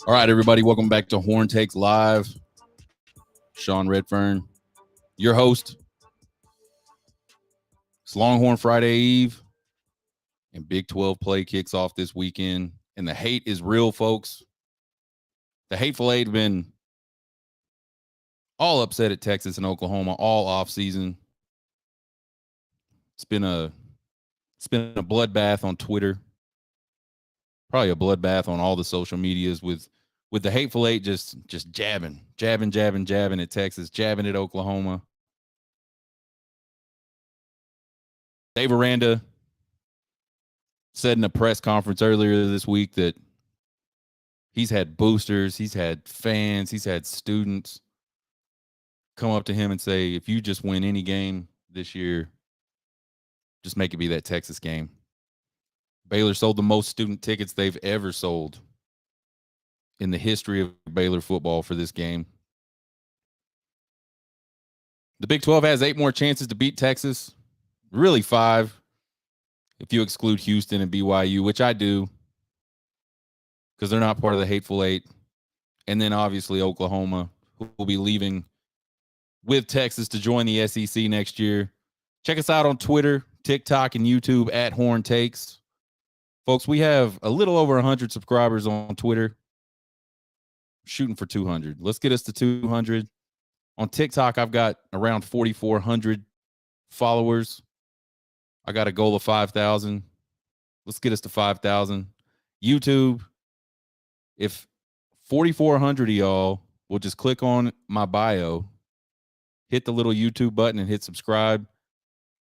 All right, everybody, welcome back to Horn Takes Live. Sean Redfern, your host. It's Longhorn Friday Eve, and Big 12 play kicks off this weekend, and the hate is real, folks. The Hateful Eight have been all upset at Texas and Oklahoma all offseason. It's been a bloodbath on Twitter, probably a bloodbath on all the social medias with the Hateful Eight just jabbing at Texas, jabbing at Oklahoma. Dave Aranda said in a press conference earlier this week that he's had boosters, he's had fans, he's had students come up to him and say, if you just win any game this year, just make it be that Texas game. Baylor sold the most student tickets they've ever sold in the history of Baylor football for this game. The Big 12 has 8 more chances to beat Texas. Really 5, if you exclude Houston and BYU, which I do, because they're not part of the Hateful Eight. And then obviously Oklahoma, who will be leaving with Texas to join the SEC next year. Check us out on Twitter, TikTok, and YouTube at Horn Takes. Folks, we have a little over 100 subscribers on Twitter. Shooting for 200. Let's get us to 200. On TikTok, I've got around 4,400 followers. I got a goal of 5,000. Let's get us to 5,000. YouTube, if 4,400 of y'all will just click on my bio, hit the little YouTube button and hit subscribe.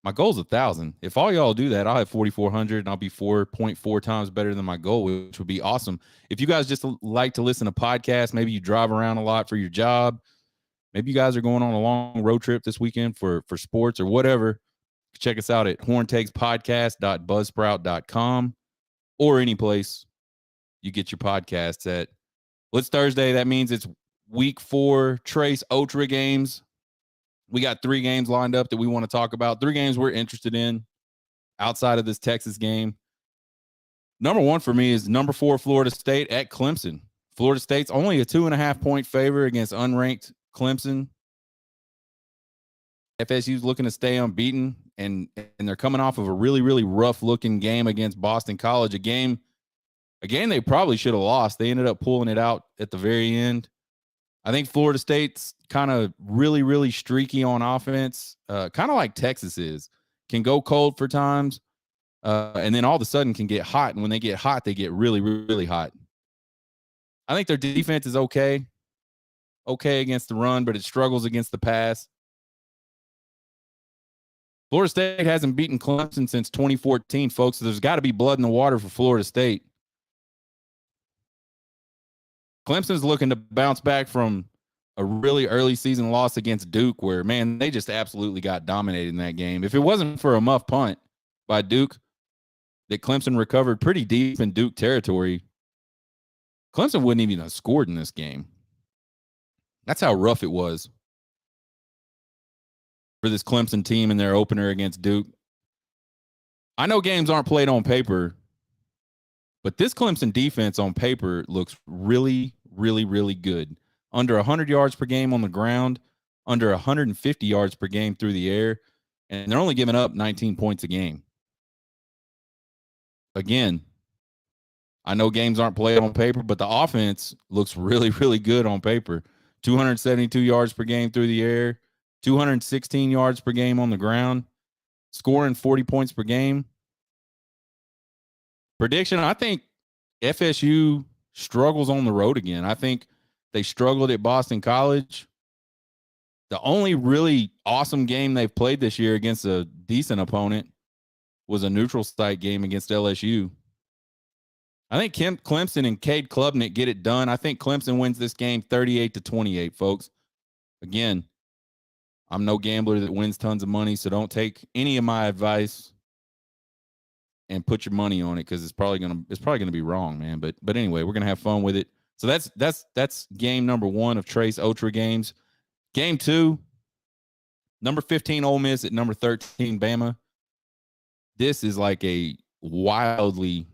My goal is 1,000. If all y'all do that, I'll have 4,400 and I'll be 4.4 times better than my goal, which would be awesome. If you guys just like to listen to podcasts, maybe you drive around a lot for your job, maybe you guys are going on a long road trip this weekend for sports or whatever, check us out at horntakespodcast.buzzsprout.com or any place you get your podcasts at. Well, it's Thursday. That means it's week 4 Trace Otra games. We got 3 games lined up that we want to talk about. 3 games we're interested in outside of this Texas game. Number 1 for me is number 4 Florida State at Clemson. Florida State's only a 2.5-point favorite against unranked Clemson. FSU's looking to stay unbeaten, and they're coming off of a really, really rough-looking game against Boston College, a game they probably should have lost. They ended up pulling it out at the very end. I think Florida State's kind of really, really streaky on offense, kind of like Texas is. Can go cold for times, and then all of a sudden can get hot. And when they get hot, they get really, really hot. I think their defense is okay against the run, but it struggles against the pass. Florida State hasn't beaten Clemson since 2014, folks, so there's got to be blood in the water for Florida State. Clemson's looking to bounce back from a really early season loss against Duke where, man, they just absolutely got dominated in that game. If it wasn't for a muff punt by Duke that Clemson recovered pretty deep in Duke territory, Clemson wouldn't even have scored in this game. That's how rough it was for this Clemson team in their opener against Duke. I know games aren't played on paper, but this Clemson defense on paper looks really, really, really good. Under 100 yards per game on the ground, under 150 yards per game through the air, and they're only giving up 19 points a game. Again, I know games aren't played on paper, but the offense looks really, really good on paper. 272 yards per game through the air, 216 yards per game on the ground, scoring 40 points per game. Prediction, I think FSU struggles on the road again. I think they struggled at Boston College. The only really awesome game they've played this year against a decent opponent was a neutral site game against LSU. I think Clemson and Cade Klubnik get it done. I think Clemson wins this game 38-28, folks. Again, I'm no gambler that wins tons of money, so don't take any of my advice. and put your money on it because it's probably gonna be wrong, man. But anyway, we're gonna have fun with it. So that's game number 1 of Trace Otra games. Game 2, number 15 Ole Miss at number 13 Bama. This is like a wildly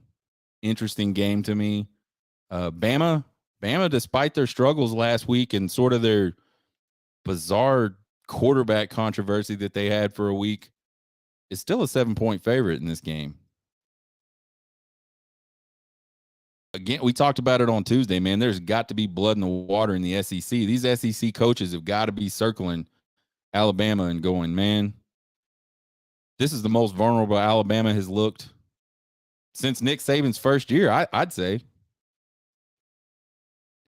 interesting game to me. Bama, despite their struggles last week and sort of their bizarre quarterback controversy that they had for a week, is still a 7-point favorite in this game. Again, we talked about it on Tuesday, man. There's got to be blood in the water in the SEC. These SEC coaches have got to be circling Alabama and going, man, this is the most vulnerable Alabama has looked since Nick Saban's first year, I'd say.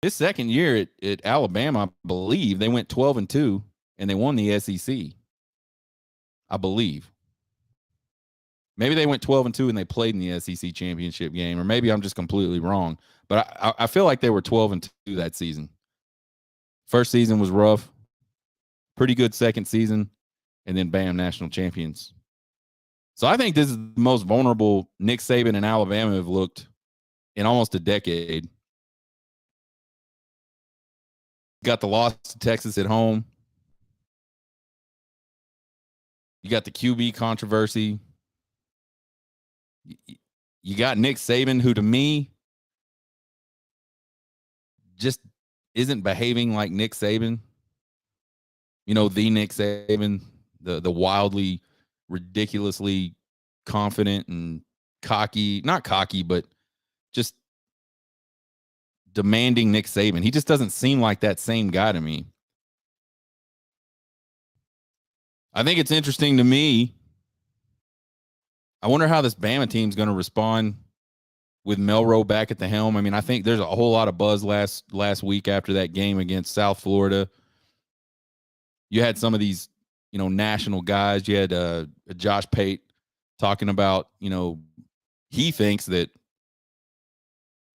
His second year at Alabama, I believe, they went 12-2, and they won the SEC. I believe. Maybe they went 12-2 and they played in the SEC championship game, or maybe I'm just completely wrong. But I feel like they were 12-2 that season. First season was rough. Pretty good second season, and then bam, national champions. So I think this is the most vulnerable Nick Saban and Alabama have looked in almost a decade. Got the loss to Texas at home. You got the QB controversy. You got Nick Saban, who to me just isn't behaving like Nick Saban. You know, the Nick Saban, the wildly, ridiculously confident and cocky, not cocky, but just demanding Nick Saban. He just doesn't seem like that same guy to me. I think it's interesting to me. I wonder how this Bama team's going to respond with Melrose back at the helm. I mean, I think there's a whole lot of buzz last week after that game against South Florida. You had some of these, you know, national guys. You had Josh Pate talking about, you know, he thinks that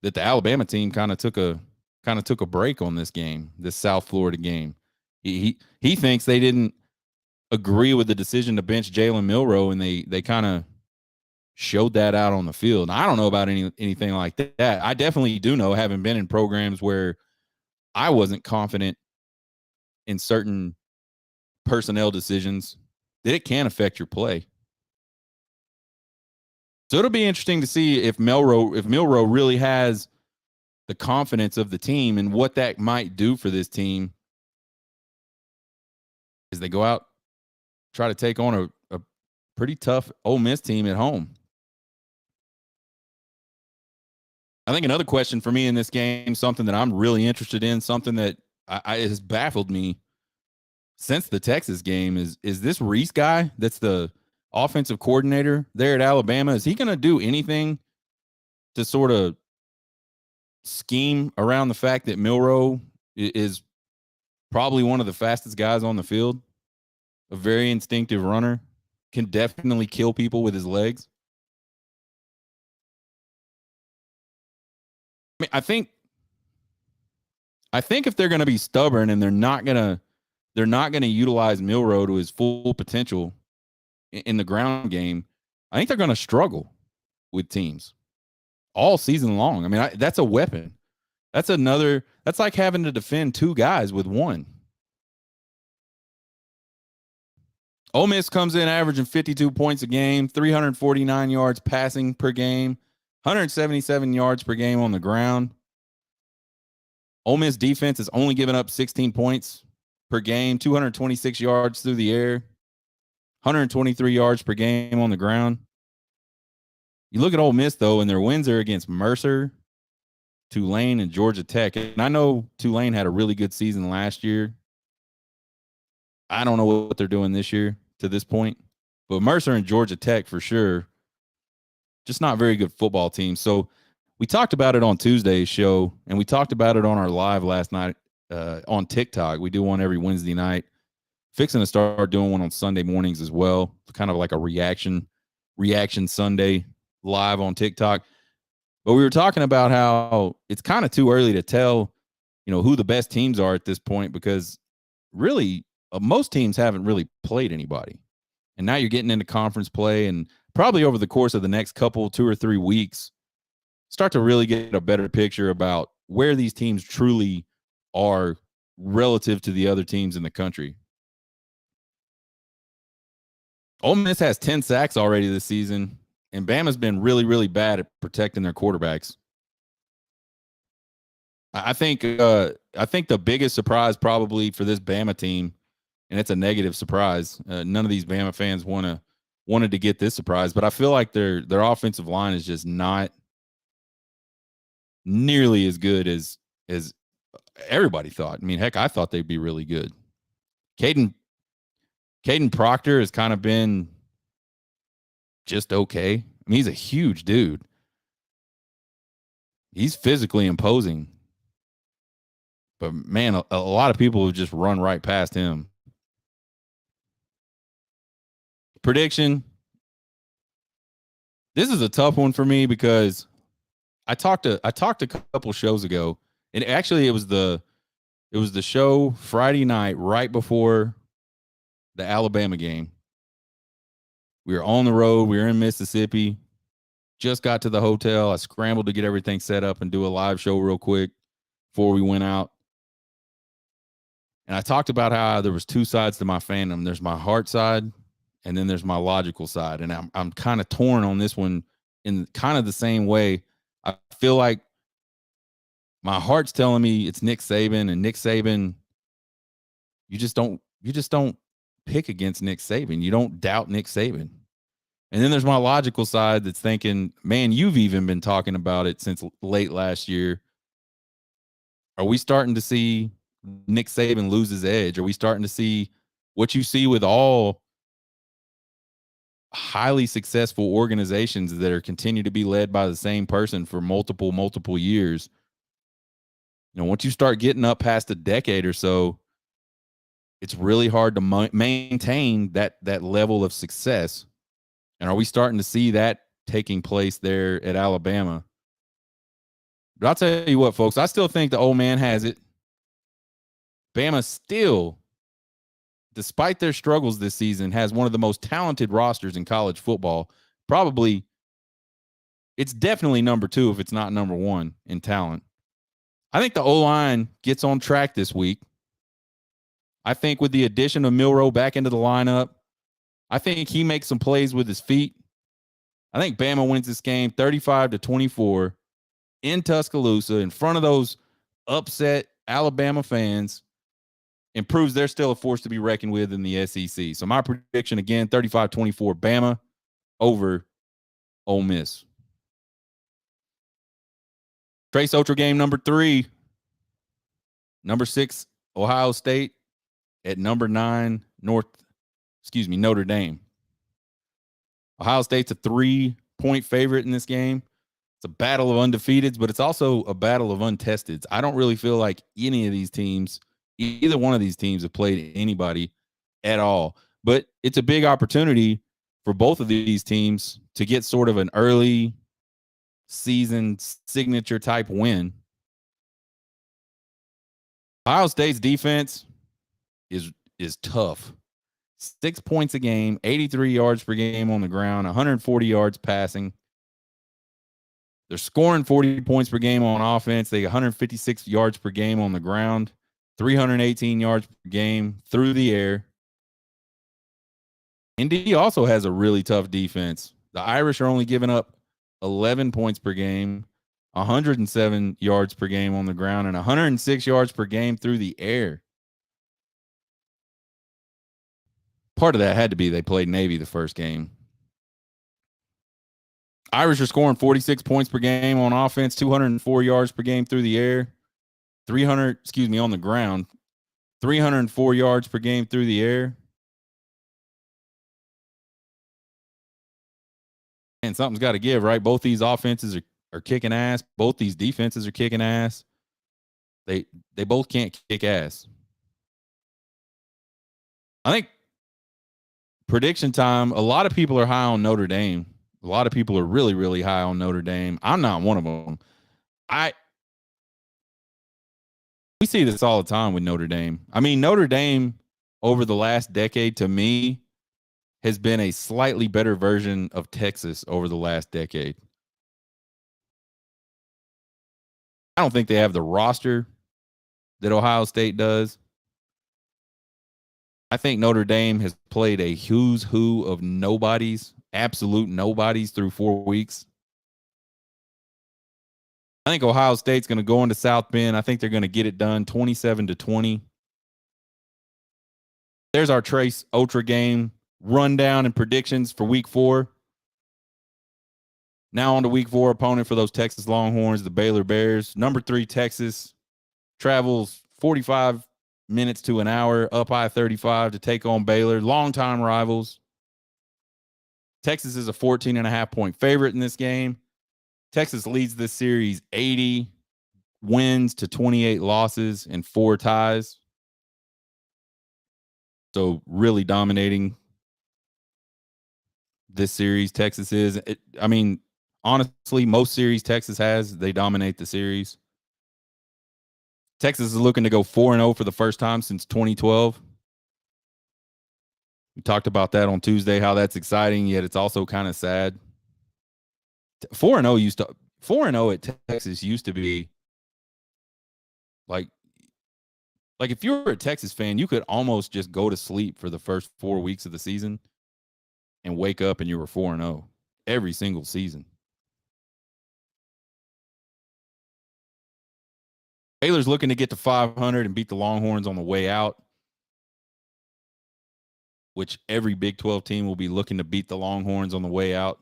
the Alabama team kind of took a break on this game, this South Florida game. He thinks they didn't agree with the decision to bench Jalen Milroe, and they kind of showed that out on the field. I don't know about anything like that. I definitely do know, having been in programs where I wasn't confident in certain personnel decisions, that it can affect your play. So it'll be interesting to see if Milroe really has the confidence of the team and what that might do for this team as they go out, try to take on a pretty tough Ole Miss team at home. I think another question for me in this game, something that I'm really interested in, something that has baffled me since the Texas game, is this Reese guy that's the offensive coordinator there at Alabama. Is he going to do anything to sort of scheme around the fact that Milroe is probably one of the fastest guys on the field, a very instinctive runner, can definitely kill people with his legs? I mean, I think if they're going to be stubborn and they're not going to utilize Milroe to his full potential in the ground game, I think they're going to struggle with teams all season long. I mean, that's a weapon. That's like having to defend two guys with one. Ole Miss comes in averaging 52 points a game, 349 yards passing per game, 177 yards per game on the ground. Ole Miss defense has only given up 16 points per game, 226 yards through the air, 123 yards per game on the ground. You look at Ole Miss, though, and their wins are against Mercer, Tulane, and Georgia Tech. And I know Tulane had a really good season last year. I don't know what they're doing this year to this point. But Mercer and Georgia Tech, for sure, just not very good football teams. So we talked about it on Tuesday's show, and we talked about it on our live last night on TikTok. We do one every Wednesday night. Fixing to start doing one on Sunday mornings as well. It's kind of like a reaction Sunday live on TikTok. But we were talking about how it's kind of too early to tell, you know, who the best teams are at this point, because really most teams haven't really played anybody. And now you're getting into conference play, and probably over the course of the next couple, 2 or 3 weeks, start to really get a better picture about where these teams truly are relative to the other teams in the country. Ole Miss has 10 sacks already this season, and Bama's been really, really bad at protecting their quarterbacks. I think the biggest surprise probably for this Bama team, and it's a negative surprise. None of these Bama fans wanted to get this surprise, but I feel like their offensive line is just not nearly as good as everybody thought. I mean, heck, I thought they'd be really good. Caden Proctor has kind of been just okay. I mean, he's a huge dude. He's physically imposing. But, man, a lot of people have just run right past him. Prediction. This is a tough one for me because I talked a couple shows ago, and actually it was the show Friday night right before the Alabama game. We were on the road. We were in Mississippi. Just got to the hotel. I scrambled to get everything set up and do a live show real quick before we went out. And I talked about how there was two sides to my fandom. There's my heart side, and then there's my logical side. And I'm kind of torn on this one in kind of the same way. I feel like my heart's telling me it's Nick Saban, and Nick Saban, you just don't pick against Nick Saban. You don't doubt Nick Saban. And then there's my logical side that's thinking, man, you've even been talking about it since late last year. Are we starting to see Nick Saban lose his edge? Are we starting to see what you see with all highly successful organizations that are continue to be led by the same person for multiple years? You know, once you start getting up past a decade or so, it's really hard to maintain that level of success. And are we starting to see that taking place there at Alabama? But I'll tell you what, folks, I still think the old man has it. Bama still, despite their struggles this season, has one of the most talented rosters in college football. Probably, it's definitely number 2 if it's not number 1 in talent. I think the O-line gets on track this week. I think with the addition of Milroe back into the lineup, I think he makes some plays with his feet. I think Bama wins this game 35-24 in Tuscaloosa in front of those upset Alabama fans, and proves they're still a force to be reckoned with in the SEC. So my prediction, again, 35-24 Bama over Ole Miss. Trace Otra game number 3. Number 6, Ohio State at number 9, Notre Dame. Ohio State's a 3-point favorite in this game. It's a battle of undefeateds, but it's also a battle of untesteds. I don't really feel like any of these teams, either one of these teams, have played anybody at all. But it's a big opportunity for both of these teams to get sort of an early season signature type win. Ohio State's defense is tough. 6 points a game, 83 yards per game on the ground, 140 yards passing. They're scoring 40 points per game on offense. They 156 yards per game on the ground, 318 yards per game through the air. Indy also has a really tough defense. The Irish are only giving up 11 points per game, 107 yards per game on the ground, and 106 yards per game through the air. Part of that had to be they played Navy the first game. Irish are scoring 46 points per game on offense, 204 yards per game through the air, on the ground, 304 yards per game through the air. And something's got to give, right? Both these offenses are kicking ass. Both these defenses are kicking ass. They both can't kick ass. I think prediction time, a lot of people are high on Notre Dame. A lot of people are really, really high on Notre Dame. I'm not one of them. We see this all the time with Notre Dame. I mean, Notre Dame over the last decade, to me, has been a slightly better version of Texas over the last decade. I don't think they have the roster that Ohio State does. I think Notre Dame has played a who's who of nobodies, absolute nobodies through 4 weeks. I think Ohio State's going to go into South Bend. I think they're going to get it done 27-20. There's our Trace Otra game rundown and predictions for week 4. Now on to week 4 opponent for those Texas Longhorns, the Baylor Bears. Number 3, Texas travels 45 minutes to an hour up I-35 to take on Baylor. Longtime rivals. Texas is a 14.5-point favorite in this game. Texas leads this series 80 wins to 28 losses and 4 ties. So really dominating this series, Texas is. Honestly, most series Texas has, they dominate the series. Texas is looking to go 4-0 for the first time since 2012. We talked about that on Tuesday, how that's exciting, yet it's also kind of sad. 4-0 at Texas used to be like if you were a Texas fan, you could almost just go to sleep for the first 4 weeks of the season and wake up and you were 4-0 every single season. Baylor's looking to get to 500 and beat the Longhorns on the way out, which every Big 12 team will be looking to beat the Longhorns on the way out.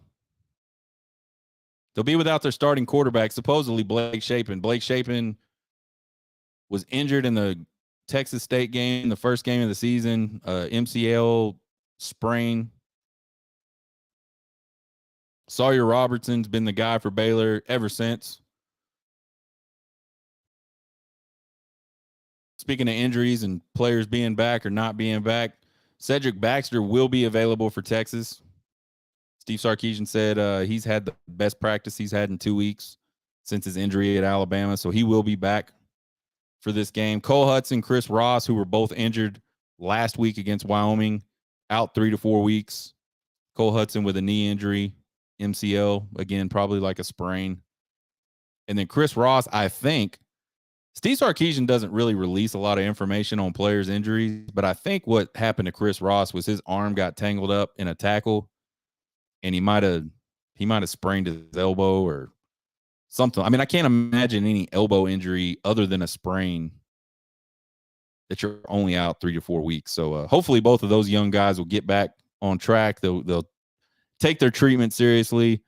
They'll be without their starting quarterback, supposedly Blake Shapen. Blake Shapen was injured in the Texas State game, the first game of the season, MCL sprain. Sawyer Robertson's been the guy for Baylor ever since. Speaking of injuries and players being back or not being back, Cedric Baxter will be available for Texas. Steve Sarkisian said he's had the best practice he's had in 2 weeks since his injury at Alabama, so he will be back for this game. Cole Hudson, Chris Ross, who were both injured last week against Wyoming, out 3 to 4 weeks. Cole Hudson with a knee injury, MCL, again, probably like a sprain. And then Chris Ross, I think, Steve Sarkisian doesn't really release a lot of information on players' injuries, but I think what happened to Chris Ross was his arm got tangled up in a tackle, and he might have sprained his elbow or something. I mean, I can't imagine any elbow injury other than a sprain that you're only out 3 to 4 weeks. So hopefully both of those young guys will get back on track. They'll take their treatment seriously,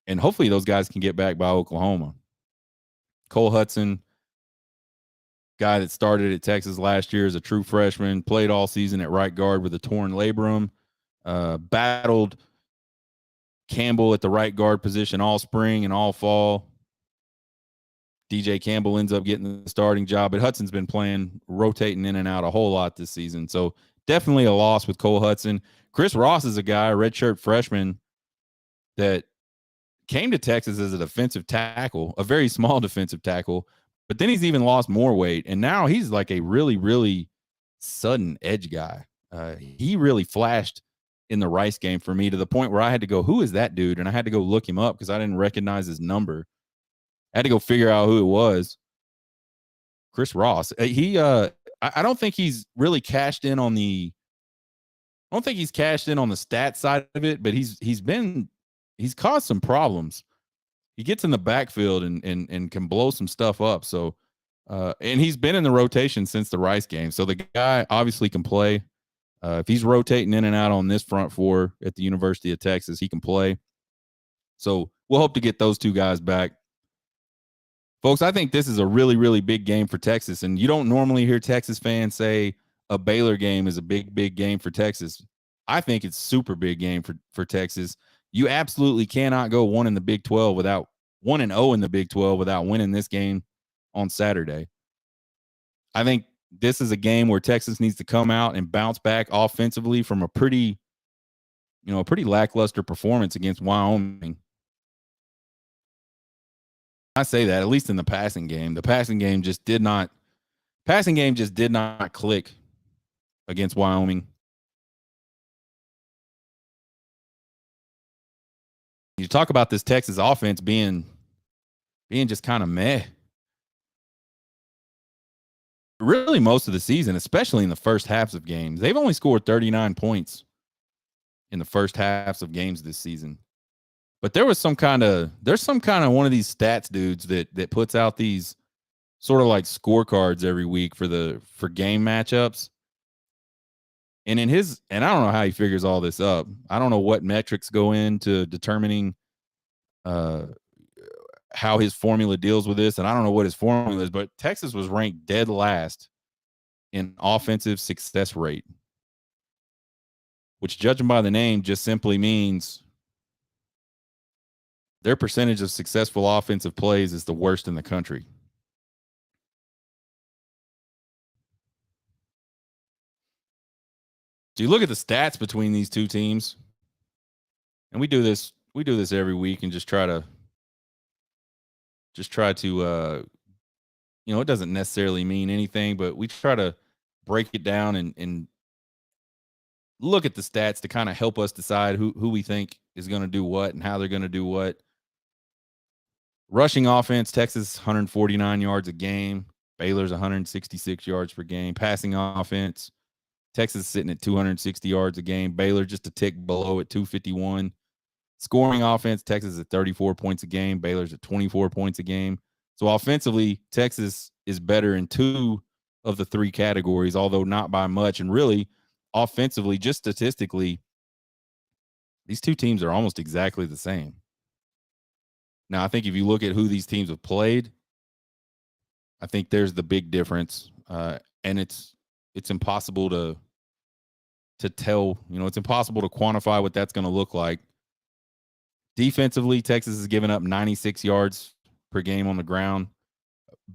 and hopefully those guys can get back by Oklahoma. Cole Hudson, guy that started at Texas last year as a true freshman, played all season at right guard with a torn labrum, battled Campbell at the right guard position all spring and all fall. DJ Campbell ends up getting the starting job, but Hudson's been playing, rotating in and out a whole lot this season. So definitely a loss with Cole Hudson. Chris Ross is a guy, a redshirt freshman, that came to Texas as a defensive tackle, a very small defensive tackle, but then he's even lost more weight, and now he's like a really, really sudden edge guy. He really flashed in the Rice game for me to the point where I had to go, who is that dude? And I had to go look him up because I didn't recognize his number. I had to go figure out who it was. Chris Ross. I don't think he's really cashed in on the stat side of it, but he's caused some problems. He gets in the backfield and can blow some stuff up. So, and he's been in the rotation since the Rice game. So the guy obviously can play. If he's rotating in and out on this front four at the University of Texas, he can play. So we'll hope to get those two guys back. Folks, I think this is a really, really big game for Texas. And you don't normally hear Texas fans say a Baylor game is a big, big game for Texas. I think it's super big game for Texas. You absolutely cannot go 1-0 in the Big 12 without winning this game on Saturday. I think this is a game where Texas needs to come out and bounce back offensively from a pretty lackluster performance against Wyoming. I say that, at least in the passing game. The passing game just did not click against Wyoming. You talk about this Texas offense being just kind of meh. Really, most of the season, especially in the first halves of games, they've only scored 39 points in the first halves of games this season. But there's some kind of one of these stats dudes that puts out these sort of like scorecards every week for game matchups. And I don't know how he figures all this up. I don't know what metrics go into determining how his formula deals with this, and I don't know what his formula is, but Texas was ranked dead last in offensive success rate, which, judging by the name, just simply means their percentage of successful offensive plays is the worst in the country. So you look at the stats between these two teams, and we do this every week and just try to it doesn't necessarily mean anything, but we try to break it down and look at the stats to kind of help us decide who we think is going to do what and how they're going to do what. Rushing offense, Texas 149 yards a game. Baylor's 166 yards per game. Passing offense, Texas sitting at 260 yards a game. Baylor just a tick below at 251. Scoring offense, Texas at 34 points a game. Baylor's at 24 points a game. So offensively, Texas is better in two of the three categories, although not by much. And really, offensively, just statistically, these two teams are almost exactly the same. Now, I think if you look at who these teams have played, I think there's the big difference, and it's impossible to tell. It's impossible to quantify what that's going to look like. Defensively, Texas has given up 96 yards per game on the ground.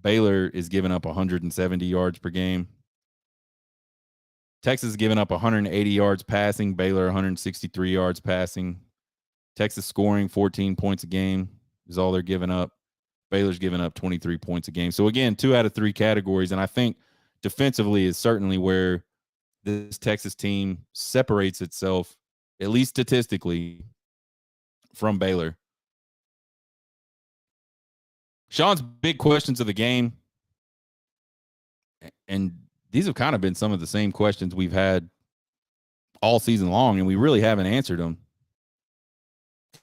Baylor is giving up 170 yards per game. Texas has given up 180 yards passing. Baylor 163 yards passing. Texas scoring 14 points a game is all they're giving up. Baylor's giving up 23 points a game. So again, 2 out of 3 categories. And I think defensively is certainly where this Texas team separates itself, at least statistically, from Baylor. Sean's big questions of the game, and these have kind of been some of the same questions we've had all season long, and we really haven't answered them.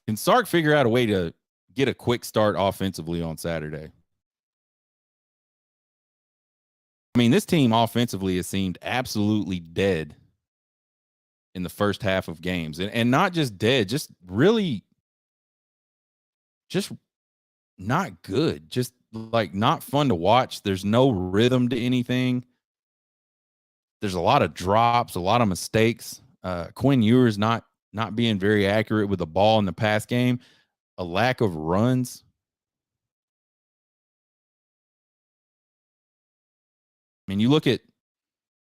Can Sark figure out a way to get a quick start offensively on Saturday? I mean, this team offensively has seemed absolutely dead in the first half of games. And not just dead, just really just not good. Just like not fun to watch. There's no rhythm to anything. There's a lot of drops, a lot of mistakes. Quinn Ewers not being very accurate with the ball in the pass game. A lack of runs. I mean, you look at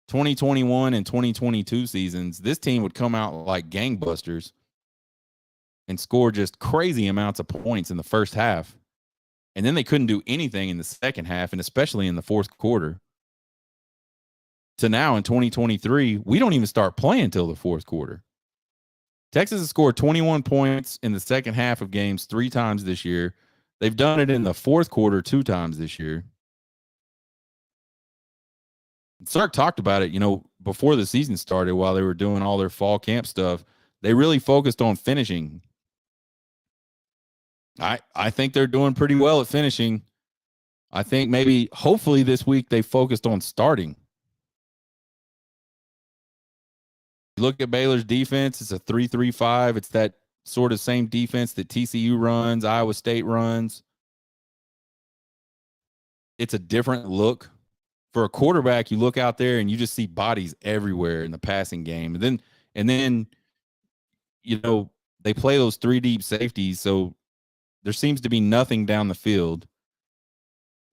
2021 and 2022 seasons, this team would come out like gangbusters and score just crazy amounts of points in the first half. And then they couldn't do anything in the second half, and especially in the fourth quarter. To now in 2023, we don't even start playing until the fourth quarter. Texas has scored 21 points in the second half of games 3 times this year. They've done it in the fourth quarter 2 times this year. Sark talked about it, before the season started, while they were doing all their fall camp stuff. They really focused on finishing. I think they're doing pretty well at finishing. I think hopefully this week they focused on starting. You look at Baylor's defense, it's a 3-3-5. It's that sort of same defense that TCU runs, Iowa State runs. It's a different look. For a quarterback, you look out there and you just see bodies everywhere in the passing game. And then they play those 3 deep safeties, so there seems to be nothing down the field.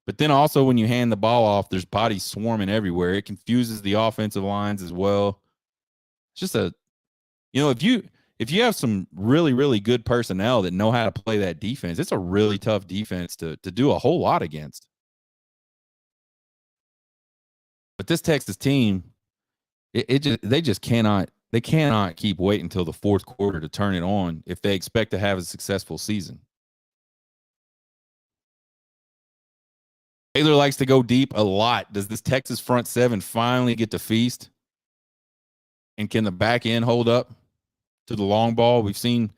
But then also when you hand the ball off, there's bodies swarming everywhere. It confuses the offensive lines as well. It's just if you have some really, really good personnel that know how to play that defense, it's a really tough defense to do a whole lot against. But this Texas team, they just cannot They cannot keep waiting until the fourth quarter to turn it on if they expect to have a successful season. Baylor likes to go deep a lot. Does this Texas front seven finally get to feast? And can the back end hold up to the long ball? We've seen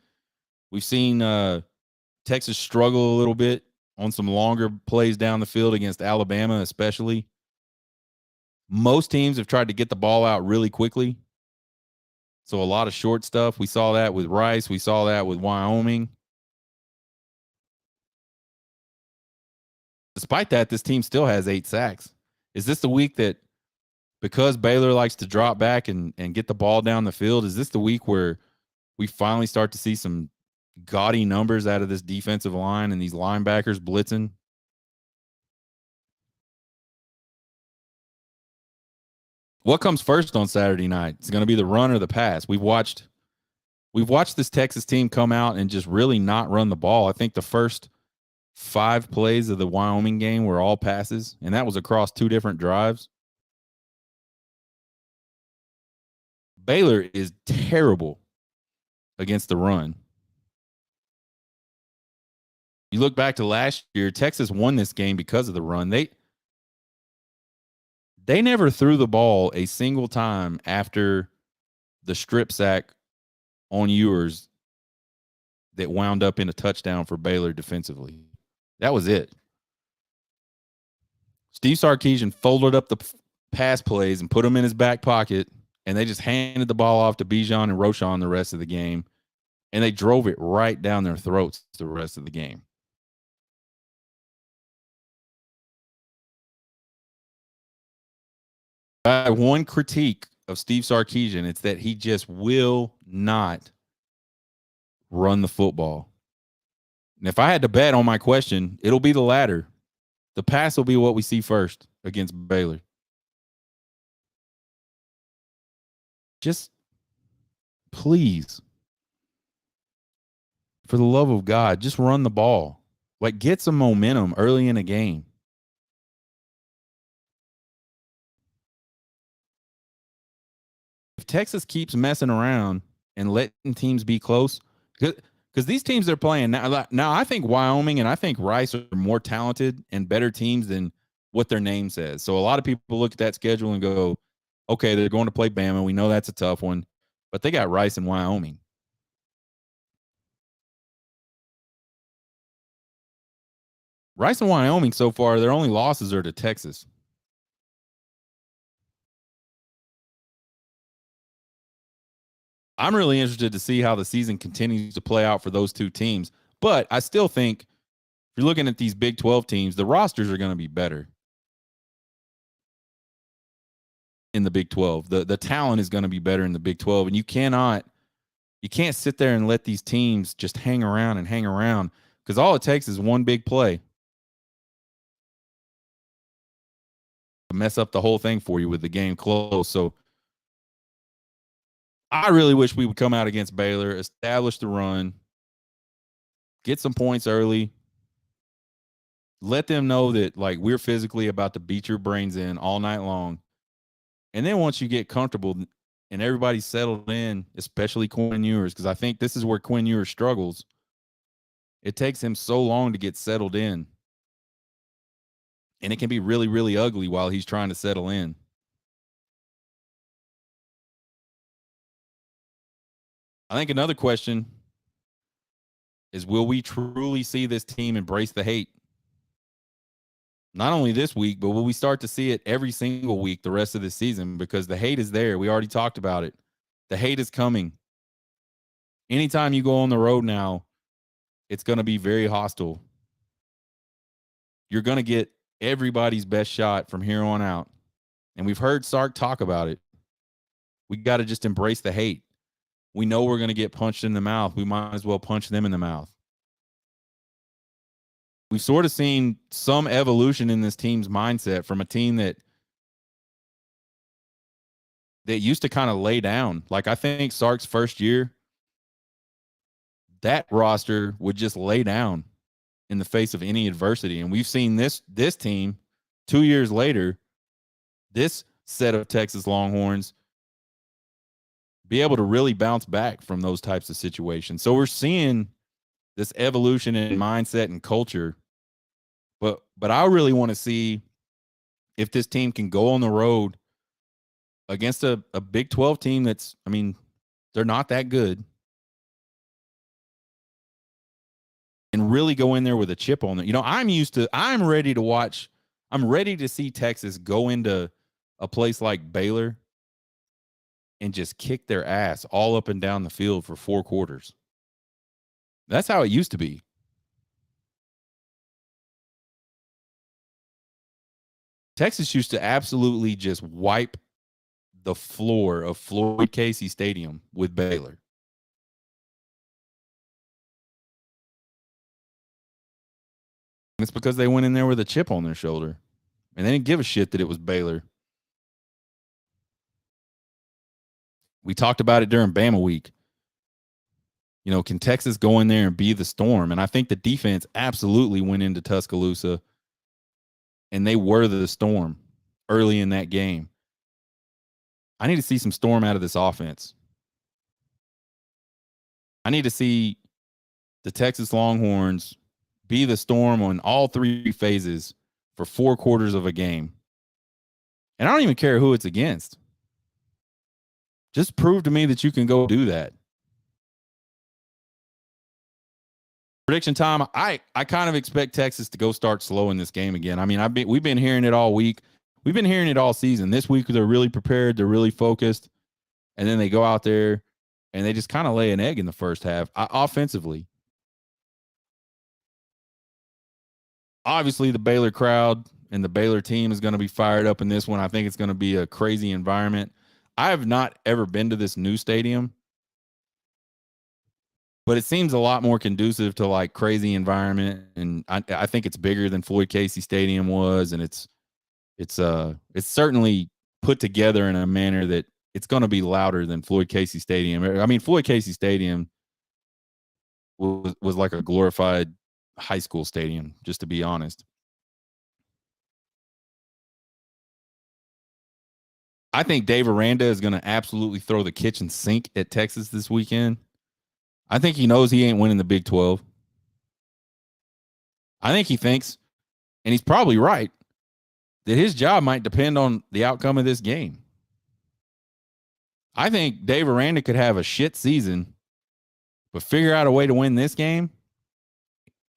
Texas struggle a little bit on some longer plays down the field against Alabama, especially. Most teams have tried to get the ball out really quickly. So a lot of short stuff. We saw that with Rice. We saw that with Wyoming. Despite that, this team still has 8 sacks. Is this the week that, because Baylor likes to drop back and get the ball down the field, is this the week where we finally start to see some gaudy numbers out of this defensive line and these linebackers blitzing? What comes first on Saturday night? It's going to be the run or the pass. We've watched this Texas team come out and just really not run the ball. I think the first 5 plays of the Wyoming game were all passes, and that was across 2 different drives. Baylor is terrible against the run. You look back to last year, Texas won this game because of the run. They never threw the ball a single time after the strip sack on Ewers that wound up in a touchdown for Baylor defensively. That was it. Steve Sarkisian folded up the pass plays and put them in his back pocket, and they just handed the ball off to Bijan and Roschon the rest of the game, and they drove it right down their throats the rest of the game. I have one critique of Steve Sarkisian. It's that he just will not run the football. And if I had to bet on my question, it'll be the latter. The pass will be what we see first against Baylor. Just please, for the love of God, just run the ball. Like, get some momentum early in a game. If Texas keeps messing around and letting teams be close, because these teams they're playing now, I think Wyoming and I think Rice are more talented and better teams than what their name says. So a lot of people look at that schedule and go, okay, they're going to play Bama. We know that's a tough one, but they got Rice and Wyoming. Rice and Wyoming so far, their only losses are to Texas. I'm really interested to see how the season continues to play out for those 2 teams. But I still think if you're looking at these Big 12 teams, the rosters are going to be better in the Big 12. The talent is going to be better in the Big 12. And you can't sit there and let these teams just hang around because all it takes is one big play to mess up the whole thing for you with the game close. So I really wish we would come out against Baylor, establish the run, get some points early, let them know that, like, we're physically about to beat your brains in all night long. And then once you get comfortable and everybody's settled in, especially Quinn Ewers, because I think this is where Quinn Ewers struggles. It takes him so long to get settled in. And it can be really, really ugly while he's trying to settle in. I think another question is, will we truly see this team embrace the hate? Not only this week, but will we start to see it every single week the rest of the season? Because the hate is there. We already talked about it. The hate is coming. Anytime you go on the road now, it's going to be very hostile. You're going to get everybody's best shot from here on out. And we've heard Sark talk about it. We got to just embrace the hate. We know we're going to get punched in the mouth. We might as well punch them in the mouth. We've sort of seen some evolution in this team's mindset from a team that used to kind of lay down. Like, I think Sark's first year, that roster would just lay down in the face of any adversity. And we've seen this team 2 years later, this set of Texas Longhorns be able to really bounce back from those types of situations. So we're seeing this evolution in mindset and culture. But I really want to see if this team can go on the road against a Big 12 team that's, I mean, they're not that good, and really go in there with a chip on it. I'm ready to watch, I'm ready to see Texas go into a place like Baylor and just kick their ass all up and down the field for 4 quarters. That's how it used to be. Texas used to absolutely just wipe the floor of Floyd Casey Stadium with Baylor. It's because they went in there with a chip on their shoulder, and they didn't give a shit that it was Baylor. We talked about it during Bama week. Can Texas go in there and be the storm? And I think the defense absolutely went into Tuscaloosa, and they were the storm early in that game. I need to see some storm out of this offense. I need to see the Texas Longhorns be the storm on all 3 phases for 4 quarters of a game. And I don't even care who it's against. Just prove to me that you can go do that. Prediction time. I kind of expect Texas to go start slow in this game again. I mean, we've been hearing it all week. We've been hearing it all season. This week they're really prepared. They're really focused. And then they go out there and they just kind of lay an egg in the first half offensively. Obviously, the Baylor crowd and the Baylor team is going to be fired up in this one. I think it's going to be a crazy environment. I have not ever been to this new stadium, but it seems a lot more conducive to like crazy environment. And I think it's bigger than Floyd Casey Stadium was. And it's certainly put together in a manner that it's going to be louder than Floyd Casey Stadium. I mean, Floyd Casey Stadium was like a glorified high school stadium, just to be honest. I think Dave Aranda is going to absolutely throw the kitchen sink at Texas this weekend. I think he knows he ain't winning the Big 12. I think he thinks, and he's probably right, that his job might depend on the outcome of this game. I think Dave Aranda could have a shit season, but figure out a way to win this game,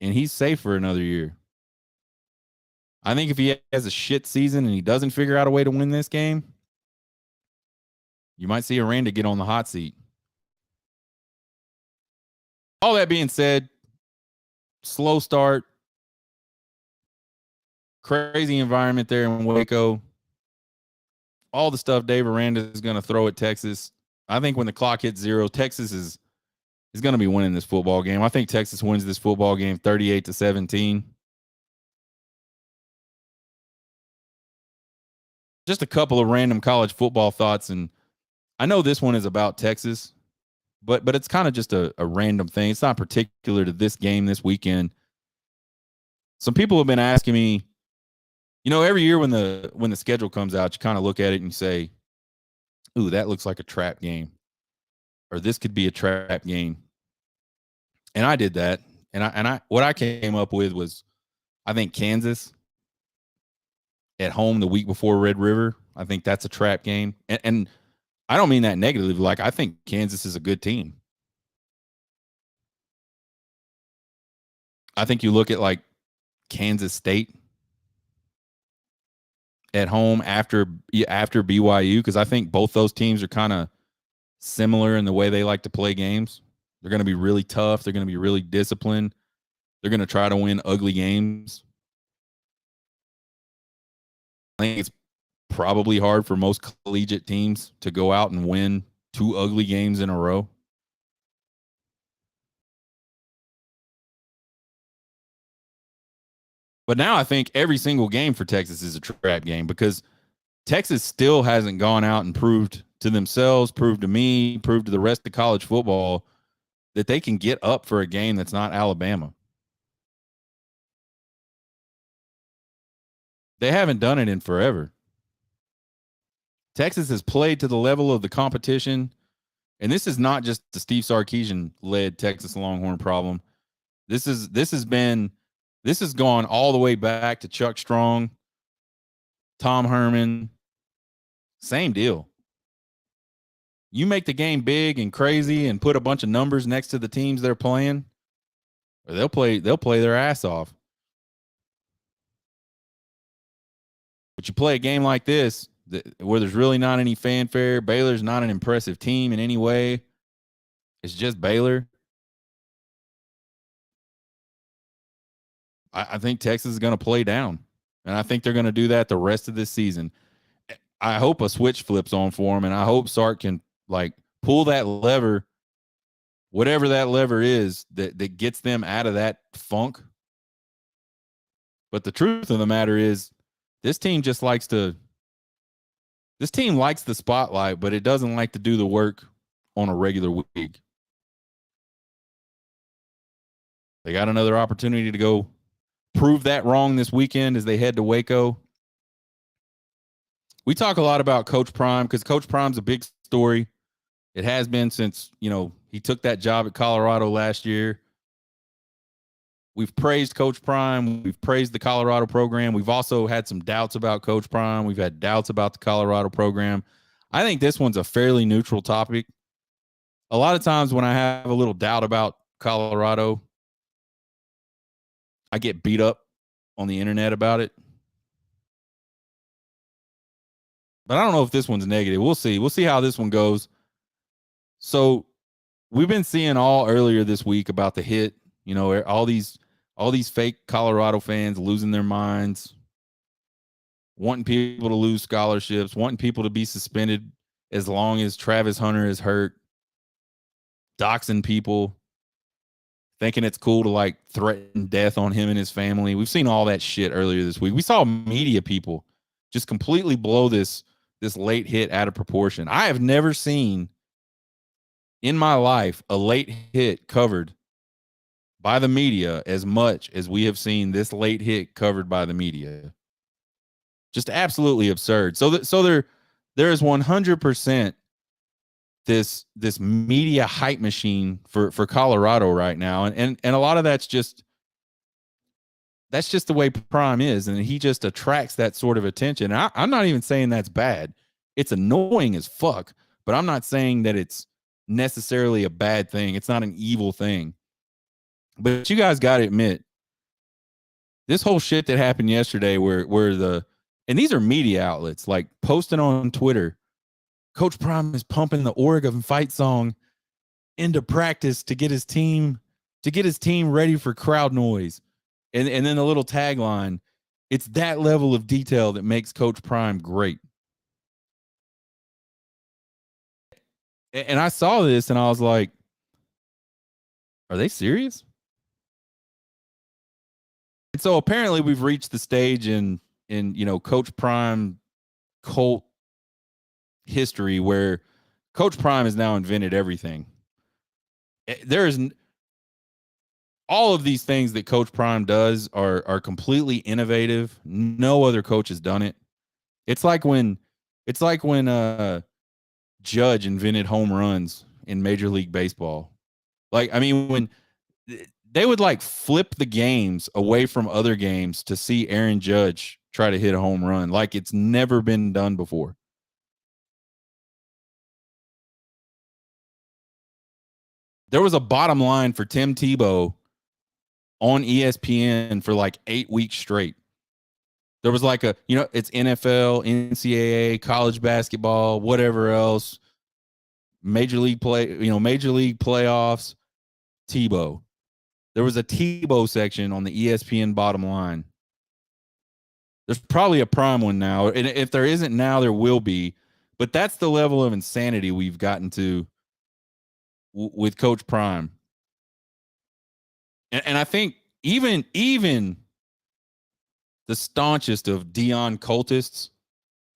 and he's safe for another year. I think if he has a shit season and he doesn't figure out a way to win this game, you might see Aranda get on the hot seat. All that being said, slow start, crazy environment there in Waco. All the stuff Dave Aranda is going to throw at Texas. I think when the clock hits 0, Texas is going to be winning this football game. I think Texas wins this football game 38-17. Just a couple of random college football thoughts, and I know this one is about Texas, but it's kind of just a random thing. It's not particular to this game this weekend. Some people have been asking me, every year when the schedule comes out, you kind of look at it and you say, ooh, that looks like a trap game, or this could be a trap game. And I did that. And I what I came up with was, I think Kansas at home the week before Red River. I think that's a trap game. And I don't mean that negatively. Like, I think Kansas is a good team. I think you look at like Kansas State at home after BYU, because I think both those teams are kind of similar in the way they like to play games. They're going to be really tough. They're going to be really disciplined. They're going to try to win ugly games. I think it's probably hard for most collegiate teams to go out and win 2 ugly games in a row. But now I think every single game for Texas is a trap game, because Texas still hasn't gone out and proved to themselves, proved to me, proved to the rest of college football that they can get up for a game that's not Alabama. They haven't done it in forever. Texas has played to the level of the competition And this is not just the Steve Sarkisian led Texas Longhorn problem. This has gone all the way back to Chuck Strong, Tom Herman. Same deal. You make the game big and crazy and put a bunch of numbers next to the teams they're playing, or they'll play their ass off. But you play a game like this where there's really not any fanfare, Baylor's not an impressive team in any way. It's just Baylor. I think Texas is going to play down, and I think they're going to do that the rest of this season. I hope a switch flips on for them, and I hope Sark can like pull that lever, whatever that lever is that gets them out of that funk. But the truth of the matter is, this team likes the spotlight, but it doesn't like to do the work on a regular week. They got another opportunity to go prove that wrong this weekend as they head to Waco. We talk a lot about Coach Prime because Coach Prime's a big story. It has been since, he took that job at Colorado last year. We've praised Coach Prime. We've praised the Colorado program. We've also had some doubts about Coach Prime. We've had doubts about the Colorado program. I think this one's a fairly neutral topic. A lot of times when I have a little doubt about Colorado, I get beat up on the internet about it. But I don't know if this one's negative. We'll see. We'll see how this one goes. So we've been seeing all earlier this week about the hit, all these fake Colorado fans losing their minds, wanting people to lose scholarships, wanting people to be suspended as long as Travis Hunter is hurt, doxing people, thinking it's cool to threaten death on him and his family. We've seen all that shit earlier this week. We saw media people just completely blow this late hit out of proportion. I have never seen in my life a late hit covered by the media as much as we have seen this late hit covered by the media. Just absolutely absurd. So there is 100% this media hype machine for Colorado right now, and a lot of that's just the way Prime is, and he just attracts that sort of attention. I'm not even saying that's bad. It's annoying as fuck, but I'm not saying that it's necessarily a bad thing. It's not an evil thing. But you guys got to admit, this whole shit that happened yesterday where and these are media outlets posting on Twitter, Coach Prime is pumping the Oregon fight song into practice to get his team ready for crowd noise. And then the little tagline, it's that level of detail that makes Coach Prime great. And I saw this and I was like, are they serious? And so apparently we've reached the stage in Coach Prime cult history where Coach Prime has now invented everything. There is all of these things that Coach Prime does are completely innovative. No other coach has done it. It's like when Judge invented home runs in Major League Baseball. When they would flip the games away from other games to see Aaron Judge try to hit a home run, like it's never been done before. There was a bottom line for Tim Tebow on ESPN for 8 weeks straight. There was it's NFL, NCAA, college basketball, whatever else, major league playoffs, Tebow. There was a Tebow section on the ESPN bottom line. There's probably a Prime one now. And if there isn't now, there will be. But that's the level of insanity we've gotten to with Coach Prime. And I think even the staunchest of Deion cultists,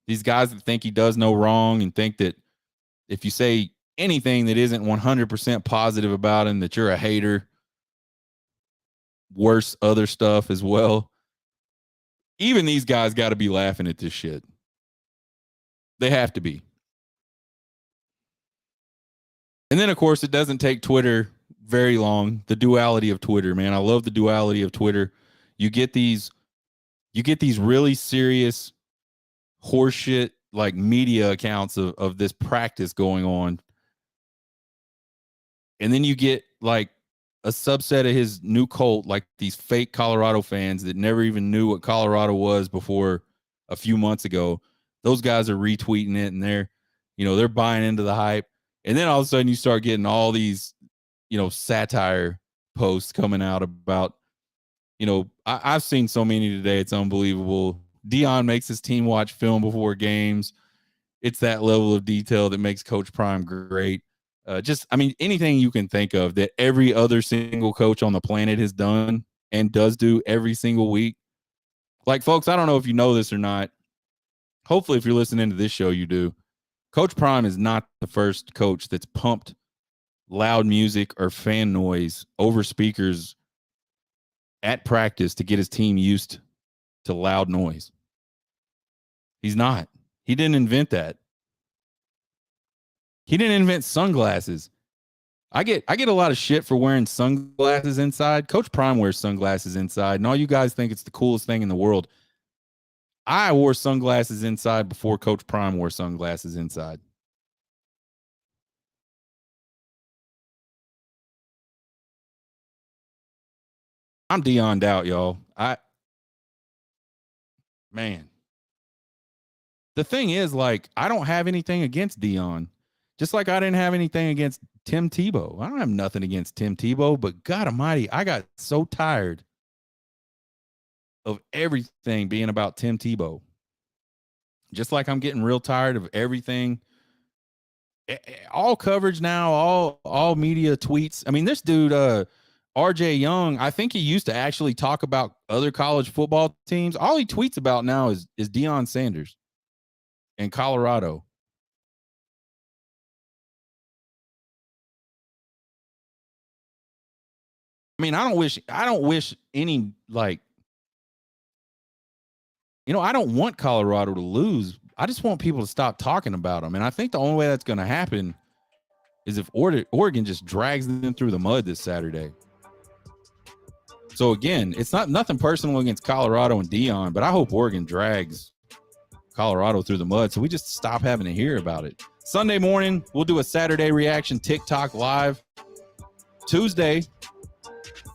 these guys that think he does no wrong and think that if you say anything that isn't 100% positive about him, that you're a hater, worse other stuff as well. Even these guys got to be laughing at this shit. They have to be. And then, of course, it doesn't take Twitter very long. The duality of Twitter, man. I love the duality of Twitter. You get these really serious horseshit like media accounts of this practice going on. And then you get like a subset of his new cult, like these fake Colorado fans that never even knew what Colorado was before a few months ago. Those guys are retweeting it and they're buying into the hype. And then all of a sudden you start getting all these, satire posts coming out about, I've seen so many today. It's unbelievable. Deion makes his team watch film before games. It's that level of detail that makes Coach Prime great. Anything you can think of that every other single coach on the planet has done and does do every single week. Like, folks, I don't know if you know this or not. Hopefully, if you're listening to this show, you do. Coach Prime is not the first coach that's pumped loud music or fan noise over speakers at practice to get his team used to loud noise. He's not. He didn't invent that. He didn't invent sunglasses. I get a lot of shit for wearing sunglasses inside. Coach Prime wears sunglasses inside, and all you guys think it's the coolest thing in the world. I wore sunglasses inside before Coach Prime wore sunglasses inside. I'm Deion'd out, y'all. Man. The thing is, like, I don't have anything against Deion. Just like I didn't have anything against Tim Tebow. I don't have nothing against Tim Tebow, but God almighty, I got so tired of everything being about Tim Tebow. Just like I'm getting real tired of everything. All coverage now, all media tweets. I mean, this dude, RJ Young, I think he used to actually talk about other college football teams. All he tweets about now is Deion Sanders in Colorado. I mean, I don't wish any, like, I don't want Colorado to lose. I just want people to stop talking about them. And I think the only way that's going to happen is if Oregon just drags them through the mud this Saturday. So again, it's nothing personal against Colorado and Deion, but I hope Oregon drags Colorado through the mud so we just stop having to hear about it. Sunday morning, we'll do a Saturday reaction TikTok live. Tuesday,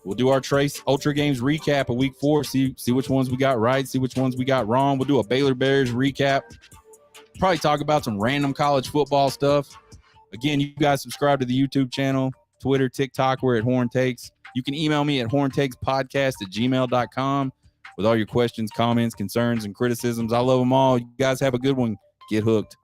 we'll do our Trace Ultra Games recap of week 4. See which ones we got right, see which ones we got wrong. We'll do a Baylor Bears recap. Probably talk about some random college football stuff. Again, you guys subscribe to the YouTube channel, Twitter, TikTok, we're at Horn Takes. You can email me at horntakespodcast@gmail.com with all your questions, comments, concerns, and criticisms. I love them all. You guys have a good one. Get hooked.